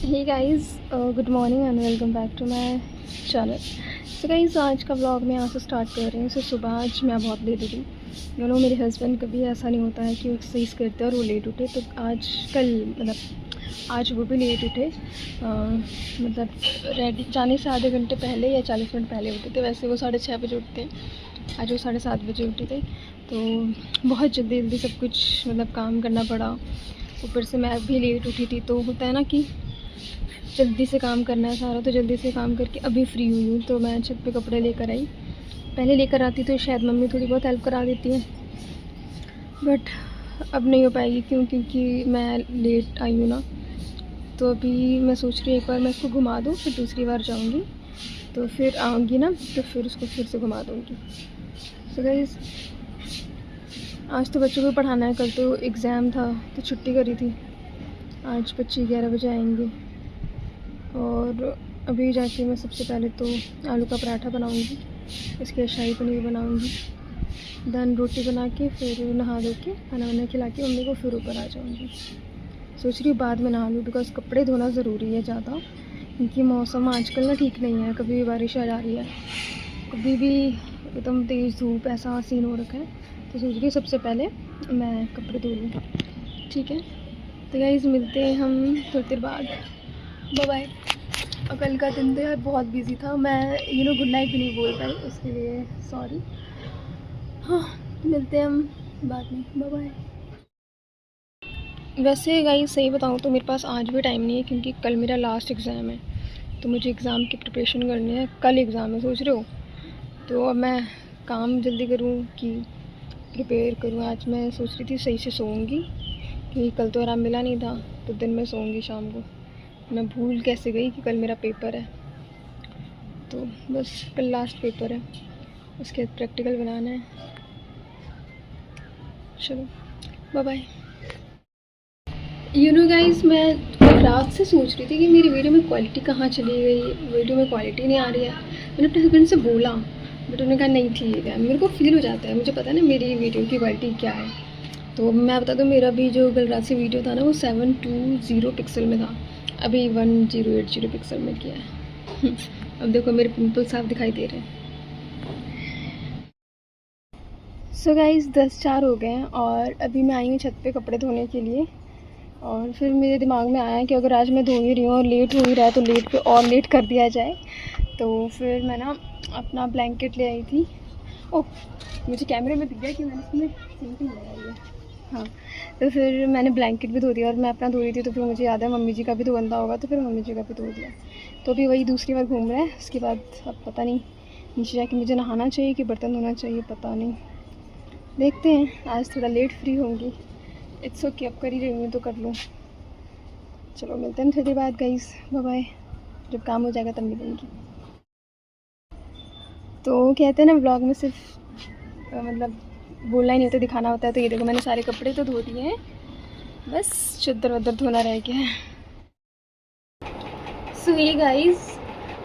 Hey guys, good morning and welcome back to my channel. So guys, आज का vlog मैं यहाँ से स्टार्ट कर रही हूँ। सो सुबह आज मैं बहुत लेट उठी। मेरे हस्बैंड कभी ऐसा नहीं होता है कि वो एक्सरसाइज करते और वो लेट उठे। तो आज वो भी लेट उठे। मतलब रेडी जाने से आधे घंटे पहले या 40 मिनट पहले उठे थे। वैसे वो 6:30 बजे उठते हैं, आज वो 7:30 बजे उठे थे। तो बहुत जल्दी जल्दी सब कुछ काम करना पड़ा। ऊपर से मैं भी लेट उठी थी, तो होता है ना कि जल्दी से काम करना है सारा। तो जल्दी से काम करके अभी फ्री हुई हूँ, तो मैं छत पे कपड़े लेकर आई। पहले लेकर आती तो शायद मम्मी थोड़ी बहुत हेल्प करा देती है, बट अब नहीं हो पाएगी क्योंकि मैं लेट आई हूँ ना। तो अभी मैं सोच रही हूँ एक बार मैं इसको घुमा दूँ, फिर दूसरी बार जाऊँगी, तो फिर आऊँगी ना, तो फिर उसको फिर से घुमा दूँगी। सो गाइस, आज तो बच्चों को पढ़ाना है, कल तो एग्ज़ाम था तो छुट्टी करी थी। आज बच्चे 11 बजे आएंगे और अभी जाके मैं सबसे पहले तो आलू का पराठा बनाऊंगी, इसके शाही पनीर बनाऊंगी, देन रोटी बना के फिर नहा धो के खाना वाना खिला के मम्मी को फिर ऊपर आ जाऊंगी। सोच रही हूँ बाद में नहा लूँ, बिकॉज़ कपड़े धोना ज़रूरी है ज़्यादा, क्योंकि मौसम आजकल ना ठीक नहीं है। कभी भी बारिश आ जा रही है, कभी भी एकदम तेज़ धूप, ऐसा सीन हो रखा है। तो सोच रही हूँ सबसे पहले मैं कपड़े धो लूँ। ठीक है, तो गाइस मिलते हैं हम थोड़ी देर बाद। Bye bye. और कल का दिन तो यार बहुत बिजी था, मैं गुड नाइट भी नहीं बोल पाई, उसके लिए सॉरी। हाँ, मिलते हैं हम बाद में। Bye bye. वैसे गाइस सही बताऊँ तो मेरे पास आज भी टाइम नहीं है, क्योंकि कल मेरा लास्ट एग्ज़ाम है। तो मुझे एग्ज़ाम की प्रिपरेशन करनी है। कल एग्ज़ाम है, सोच रहे हो। तो अब मैं काम जल्दी करूँ कि प्रिपेयर करूँ। आज मैं सोच रही थी सही से सोऊंगी, क्योंकि कल तो आराम मिला नहीं था, तो दिन में सोऊंगी शाम को। मैं भूल कैसे गई कि कल मेरा पेपर है। तो बस कल लास्ट पेपर है, उसके बाद प्रैक्टिकल बनाना है। चलो बाय बाय। गाइस, मैं रात से सोच रही थी कि मेरी वीडियो में क्वालिटी कहाँ चली गई, वीडियो में क्वालिटी नहीं आ रही है। मैंने अपने हस्बैंड से बोला, बट उन्होंने कहा नहीं ठीक है। मेरे को फील हो जाता है, मुझे पता है ना मेरी वीडियो की क्वालिटी क्या है। तो मैं बता दूँ, मेरा भी जो कल रात से वीडियो था ना, वो 720 पिक्सल में था, अभी 1080 पिक्सल में किया है। अब देखो मेरे पिंपल साफ दिखाई दे रहे हैं। सो गाइस, 10:04 हो गए हैं और अभी मैं आई हूँ छत पे कपड़े धोने के लिए। और फिर मेरे दिमाग में आया कि अगर आज मैं धो ही रही हूँ और लेट हो ही रहा है, तो लेट पे और लेट कर दिया जाए। तो फिर मैं ना अपना ब्लैंकेट ले आई थी। ओह, मुझे कैमरे में दिख गया कि मैंने इसमें पेंटिंग लगाई है। हाँ, तो फिर मैंने ब्लैंकेट भी धो दिया और मैं अपना धो रही थी, तो फिर मुझे याद है मम्मी जी का भी तो गंदा होगा, तो फिर मम्मी जी का भी धो दिया। तो अभी वही दूसरी बार घूम रहा है। उसके बाद अब पता नहीं नीचे जाके मुझे नहाना चाहिए कि बर्तन धोना चाहिए, पता नहीं, देखते हैं। आज थोड़ा लेट फ्री होंगी, इट्स ओके, अब कर ही रही हूँ तो कर लूँ। चलो मिलते हैं थोड़ी देर बाद गाइस, बाय बाय। जब काम हो जाएगा तब मिलेंगी। तो कहते हैं ना व्लॉग में सिर्फ बोलना ही नहीं होता, दिखाना होता है। तो ये देखो, मैंने सारे कपड़े तो धो दिए हैं, बस चद्दर वद्दर धोना रह गया है। सो ये गाइस,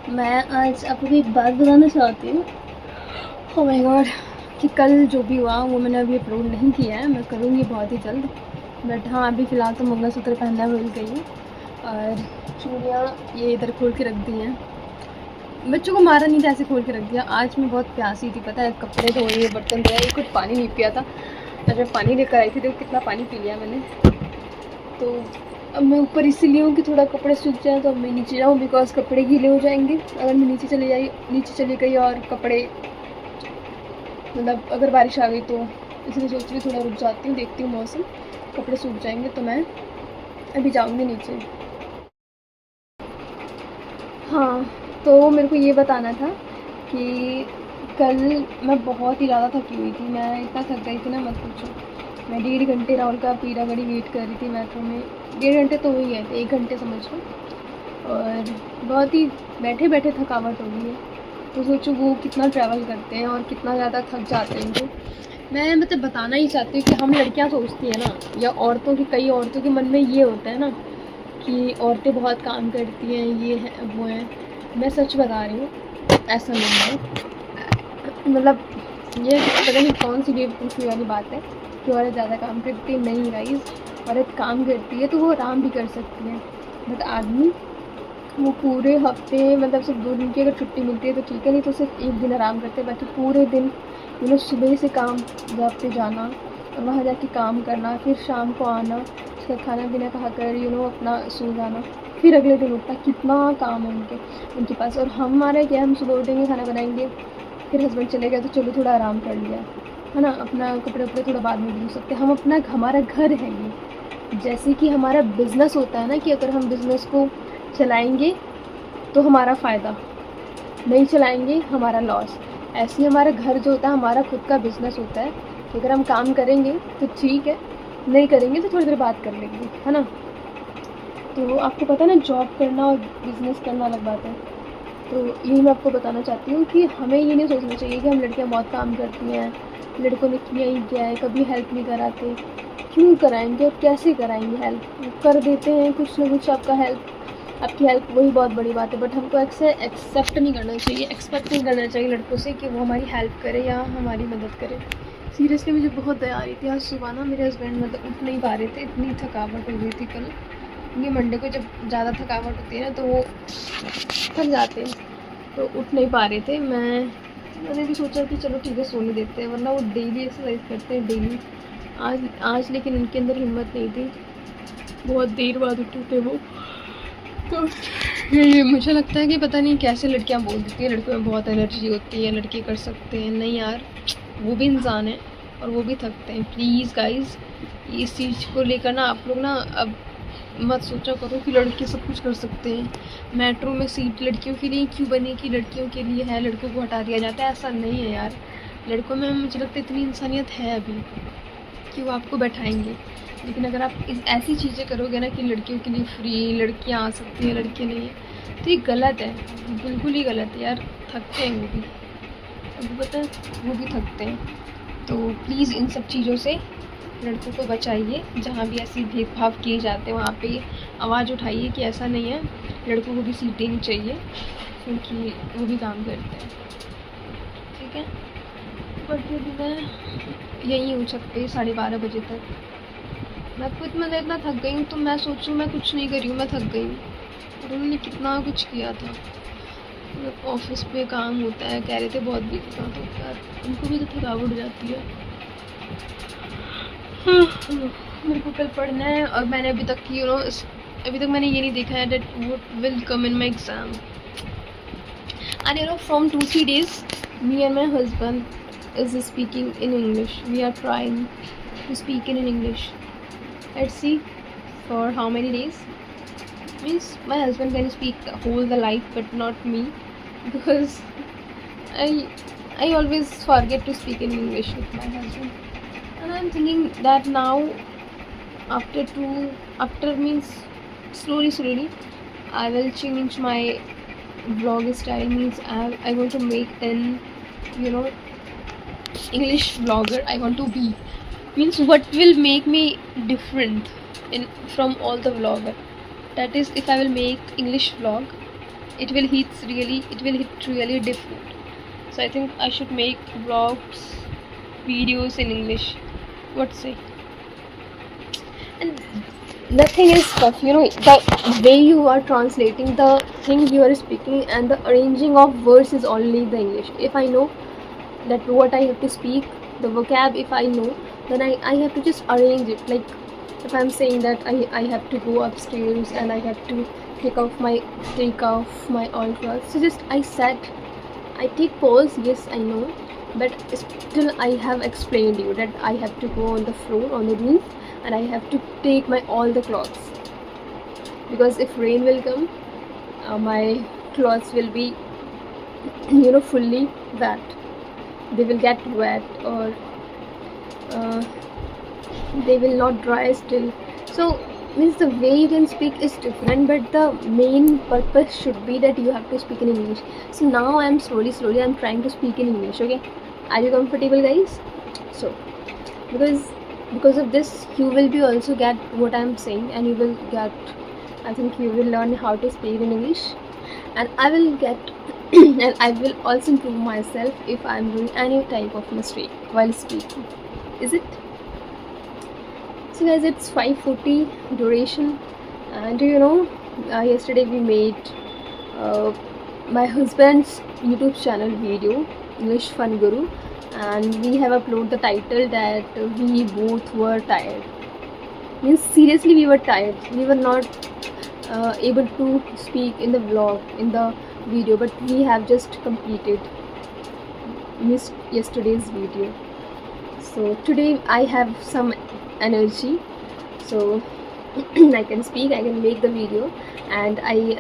मैं आज आपको एक बात बताना चाहती हूँ। ओह माय गॉड, कि कल जो भी हुआ वो मैंने अभी अपलोड नहीं किया है, मैं करूँगी बहुत ही जल्द। बट हाँ, अभी फ़िलहाल तो मंगलसूत्र पहनना भूल गई हूँ और चूड़ियाँ ये इधर खोल के रख दी हैं। बच्चों को मारा नहीं था, ऐसे खोल के रख दिया। आज मैं बहुत प्यासी थी, पता है, कपड़े धोए, बर्तन धोए, कुछ पानी नहीं पिया था। और जब पानी लेकर आई थी तो कितना पानी पी लिया मैंने। तो अब मैं ऊपर इसीलिए हूँ कि थोड़ा कपड़े सूख जाए, तो अब मैं नीचे जाऊँ, बिकॉज़ कपड़े गीले हो जाएंगे अगर मैं नीचे चली गई और कपड़े अगर बारिश आ गई। तो इसलिए सोच रही थोड़ा रुक जाती हूँ, देखती हूँ मौसम, कपड़े सूख जाएंगे तो मैं अभी जाऊँगी नीचे। हाँ, तो मेरे को ये बताना था कि कल मैं बहुत ही ज़्यादा थकी हुई थी। मैं इतना थक गई थी ना, मत पूछो। मैं 1.5 घंटे राहुल का पीरागढ़ी वेट कर रही थी मेट्रो में। 1.5 घंटे तो हो ही गए थे, 1 घंटे समझ लो। और बहुत ही बैठे बैठे थकावट हो गई है। तो सोचो वो कितना ट्रैवल करते हैं और कितना ज़्यादा थक जाते हैं। तो मैं बताना ही चाहती हूँ कि हम लड़कियाँ सोचती हैं ना, या कई औरतों के मन में ये होता है ना कि औरतें बहुत काम करती हैं, ये है वो है। मैं सच बता रही हूँ, ऐसा नहीं है। ये पता नहीं कौन सी बेवकूफ़ी वाली बात है कि औरत ज़्यादा काम करती है। नहीं गाइस, औरत काम करती है तो वो आराम भी कर सकती है, बट आदमी वो पूरे हफ्ते मतलब सिर्फ 2 दिन की अगर छुट्टी मिलती है तो ठीक है, नहीं तो सिर्फ 1 दिन आराम करते हैं, बाकी पूरे दिन सुबह से काम जॉब पे जाना और वहाँ जाके काम करना, फिर शाम को आना, उसका खाना पीना खाकर अपना सो जाना, फिर अगले दिन उठना। कितना काम है उनके पास। और हमारा क्या, हम सुबह उठेंगे, खाना बनाएंगे, फिर हस्बैंड चले गए तो चलो थोड़ा आराम कर लिया, है ना, अपना कपड़े वपड़े थोड़ा बाद में धो सकते हैं। हम हमारा घर है ये, जैसे कि हमारा बिज़नेस होता है ना, कि अगर हम बिज़नेस को चलाएंगे तो हमारा फ़ायदा, नहीं चलाएंगे हमारा लॉस। ऐसे ही हमारा घर जो होता है हमारा खुद का बिज़नेस होता है, कि अगर हम काम करेंगे तो ठीक है, नहीं करेंगे तो थोड़ी देर बात कर लेंगे, है ना। तो आपको पता है ना, जॉब करना और बिज़नेस करना अलग बात है। तो यही मैं आपको बताना चाहती हूँ कि हमें ये नहीं सोचना चाहिए कि हम लड़कियाँ बहुत काम करती हैं, लड़कों ने किया ही क्या है, कभी हेल्प नहीं कराते। क्यों कराएंगे और कैसे कराएंगे हेल्प? कर देते हैं कुछ ना कुछ आपकी हेल्प, वही बहुत बड़ी बात है। बट हमको एक्सेप्ट नहीं करना चाहिए, एक्सपेक्ट नहीं करना चाहिए लड़कों से कि वो हमारी हेल्प करे या हमारी मदद करे। सीरियसली मुझे बहुत दया आ रही थी आज सुबह ना, मेरे हस्बैंड मतलब उठ नहीं पा रहे थे, इतनी थकावट हो गई थी कल। क्योंकि मंडे को जब ज़्यादा थकावट होती है ना तो वो थक जाते हैं, तो उठ नहीं पा रहे थे। मैंने भी सोचा कि चलो ठीक है, सोने देते हैं, वरना वो डेली एक्सरसाइज करते हैं डेली। आज लेकिन उनके अंदर हिम्मत नहीं थी, बहुत देर बाद उठे थे वो। तो ये मुझे लगता है कि पता नहीं कैसे लड़कियां बोल देती हैं लड़कों में बहुत एनर्जी होती है, लड़के कर सकते हैं। नहीं यार, वो भी इंसान है और वो भी थकते हैं। प्लीज़ गाइस, इस चीज़ को लेकर ना आप लोग ना अब मत सोचा करो कि लड़के सब कुछ कर सकते हैं। मेट्रो में सीट लड़कियों के लिए क्यों बनी कि लड़कियों के लिए है, लड़कों को हटा दिया जाता है? ऐसा नहीं है यार, लड़कों में मुझे लगता है इतनी इंसानियत है अभी कि वो आपको बैठाएंगे। लेकिन अगर आप ऐसी चीज़ें करोगे ना कि लड़कियों के लिए फ्री, लड़कियां आ सकती हैं, लड़के नहीं है, तो ये गलत है, बिल्कुल ही गलत है यार। थकते हैं वो भी, अभी पता है वो भी थकते हैं। तो प्लीज़ इन सब चीज़ों से लड़कों को बचाइए। जहाँ भी ऐसी भेदभाव किए जाते हैं वहाँ पे आवाज़ उठाइए कि ऐसा नहीं है, लड़कों को भी सीट देनी चाहिए, क्योंकि वो भी काम करते हैं, ठीक है। बट मैं यहीं हूँ छत पे 12:30 बजे तक। मैं खुद मतलब इतना थक गई हूँ, तो मैं सोचूँ मैं कुछ नहीं करी हूँ, मैं थक गई हूँ। और उन्होंने कितना कुछ किया था, मतलब ऑफिस पे काम होता है, कह रहे थे बहुत बिजी था, तो यार उनको भी तो थकावट हो जाती है। मेरे को कल पढ़ना है और मैंने अभी तक अभी तक मैंने ये नहीं देखा है that what will come in my exam. And from 2-3 days me and my husband is speaking in English. We are trying to speak in English. Let's see for how many days. Means my husband can speak the life, but not me, because I always forget to speak in English with my husband. And I'm thinking that now after means slowly I will change my vlog style. Means I want to make an English vlogger. I want to be, means what will make me different from all the vlogger. That is, if I will make English vlog, it will hit really different. So I think I should make vlogs, videos in English. What say? And the thing is tough, the way you are translating the things you are speaking, and the arranging of words is only the English. If I know that what I have to speak, the vocab, if I know, then I have to just arrange it. Like if I'm saying that I have to go upstairs and I have to take off my all clothes, so just I take pause, yes I know, but still I have explained you that I have to go on the floor, on the roof, and I have to take my all the clothes, because if rain will come, my clothes will be fully wet, they will get wet, or they will not dry still. So means the way you can speak is different, but the main purpose should be that you have to speak in English. So now I'm slowly I'm trying to speak in English. Okay, are you comfortable, guys? So because of this, you will be also get what I'm saying, and you will get, I think you will learn how to speak in English, and I will get and I will also improve myself if I'm doing any type of mistake while speaking. Is it? So guys, it's 5:40 duration, and yesterday we made uh, my husband's YouTube channel video, English Fun Guru, and we have uploaded the title that we both were tired. Means seriously, we were tired. We were not able to speak in the vlog, in the video, but we have just completed missed yesterday's video. So today I have some energy, so I can speak, I can make the video, and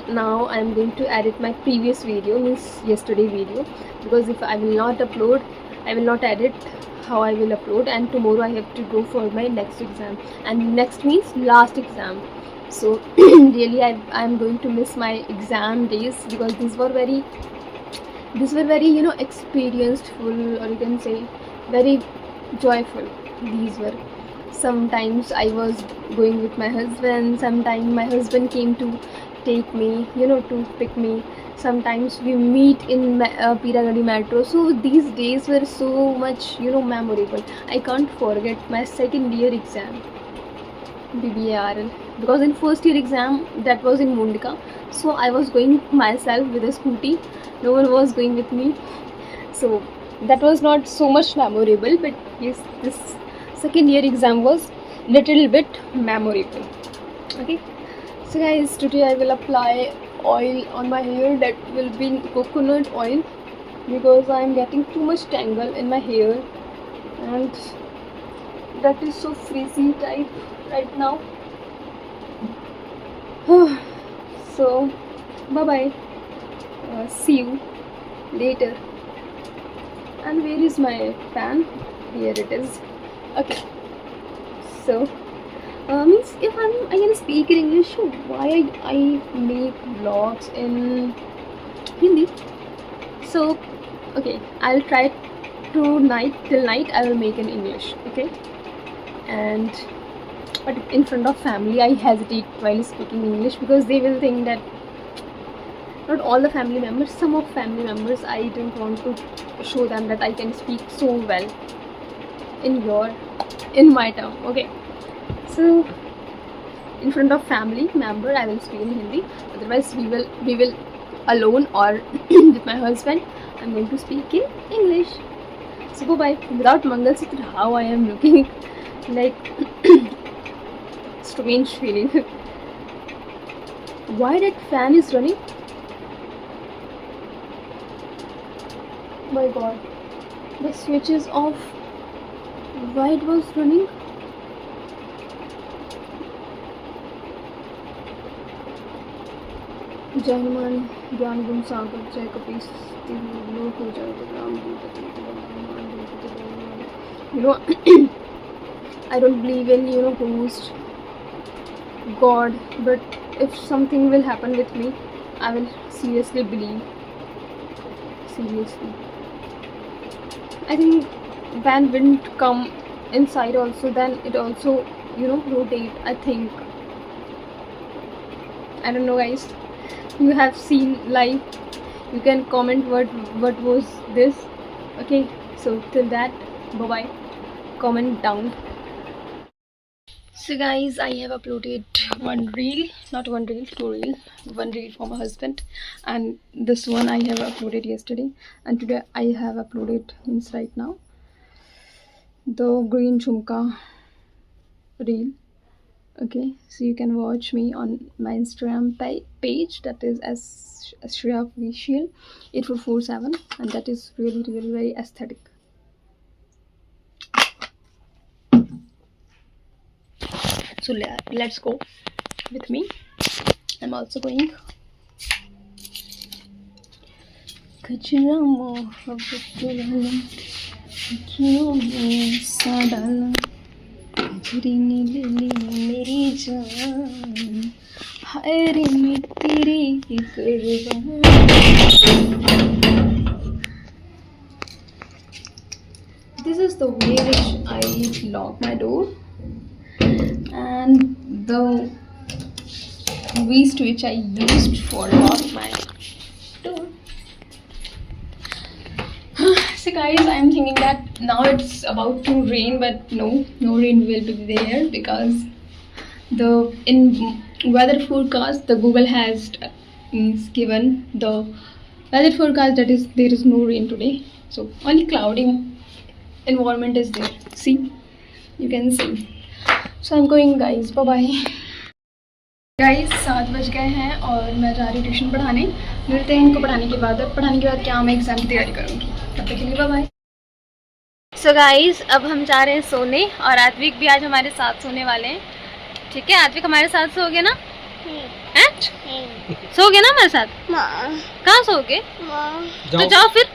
now I'm going to edit my previous video, means yesterday video, because if I will not upload, I will not edit how I will upload, and tomorrow I have to go for my next exam, and next means last exam. So really I'm going to miss my exam days, because these were very experienced full, or you can say very joyful. These were, sometimes I was going with my husband, sometimes my husband came to take me, to pick me, sometimes we meet in Piragadi metro. So these days were so much memorable. I can't forget my second year exam, BBARL, because in first year exam that was in Mundika, so I was going myself with a scooty, no one was going with me, so that was not so much memorable. But yes, this second year exam was little bit memorable. Okay, so guys, today I will apply oil on my hair, that will be coconut oil, because I am getting too much tangle in my hair, and that is so frizzy type right now. So bye bye, see you later. And where is my fan? Here it is. Okay, so means if I can speak in English, so why I make vlogs in Hindi? So okay, I'll try till night I will make in English. Okay, and but in front of family I hesitate while speaking English, because they will think that, not all the family members, some of family members, I don't want to show them that I can speak so well in my tongue. Okay, so in front of family member I will speak in Hindi, otherwise we will alone or with my husband, I'm going to speak in English. So bye bye. Without Mangal Sutra, how I am looking like strange feeling. Why that fan is running? My god, the switch is off. Why it was running? जय हनुमान ज्ञान गुण सागर जय कपीस लोक हो जाए तो Ram I don't believe in ghost, God, but if something will happen with me, I will seriously believe. Seriously, I think when wind come inside also, then it also rotate. I think, I don't know guys, you have seen live, you can comment what was this. Okay, so till that, bye bye, comment down. So guys, I have uploaded one reel, not one reel, two reel. One reel for my husband, and this one I have uploaded yesterday, and today I have uploaded, means right now, the green jhumka reel. Okay, so you can watch me on my Instagram page, that is as Shreya Official 8447, and that is really very aesthetic. So let's go with me. I'm also going. कचरा मोहब्बत वाला अखियों में सा डाला, कजरी ने ले ली मेरी जान, हाय रे मैं तेरी कुर्बान. This is the way which I lock my door, and the waste which I used for lock my door. So guys, I am thinking that now it's about to rain, but no rain will be there, because in weather forecast the Google has is given the weather forecast that is there is no rain today, so only cloudy environment is there. See, you can see. So I'm going guys, bye bye. Guys 7 बज गए हैं और मैं जा रही हूँ tuition पढ़ाने। मिलते हैं इनको पढ़ाने के बाद, और पढ़ाने के बाद क्या मैं एग्ज़ाम की तैयारी करूँगी। तब तक के लिए बाय बाय। सो गाइस अब हम जा रहे हैं सोने, और आत्विक भी आज हमारे साथ सोने वाले हैं। ठीक है आत्विक, हमारे साथ सोओगे ना? हैं? सोओगे ना हमारे साथ? कहाँ सोओगे? तो जाओ फिर।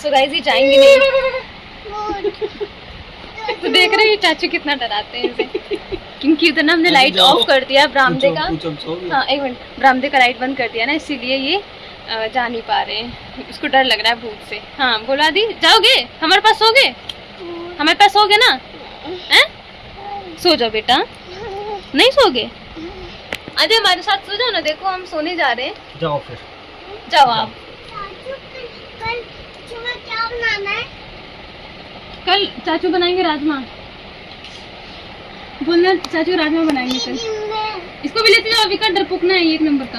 सो गाइस ये जाएंगे नहीं। तो देख रहे हैं चाचू कितना डराते हैं इसे, क्योंकि उधर ना हमने लाइट ऑफ कर दिया बरामदे का। हाँ एक मिनट, बरामदे का लाइट बंद कर दिया ना, इसीलिए ये जा नहीं पा रहे हैं। उसको डर लग रहा है भूत से। हाँ बोला दी, जाओगे हमारे पास? सोगे हमारे पास? सोगे ना? हैं? सो जाओ बेटा। नहीं सोगे? आदि हमारे साथ सो जाओ ना। देखो हम सोने जा रहे हैं। जाओ फिर, जाओ आप। क्या बनाना है? कल चाचू बनाएंगे राजमा। बोलना चाचू राजमा बनाएंगे कल। इसको भी लेते जाओ, अभी का डरपोकना है एक नंबर का।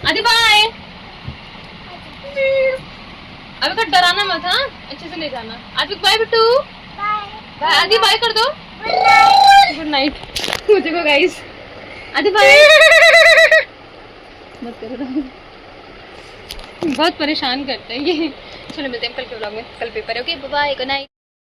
आदि बाय। अभी का डराना मत, हाँ अच्छे से ले जाना। आदि बाय बिट्टू। बाय आदि, बाय कर दो। Good night. मुझे को गाइस, आदि बाय मत करो, बहुत परेशान करते हैं ये। चलो मिलते हैं कल के व्लॉग में। कल पेपर है। Okay bye, good night.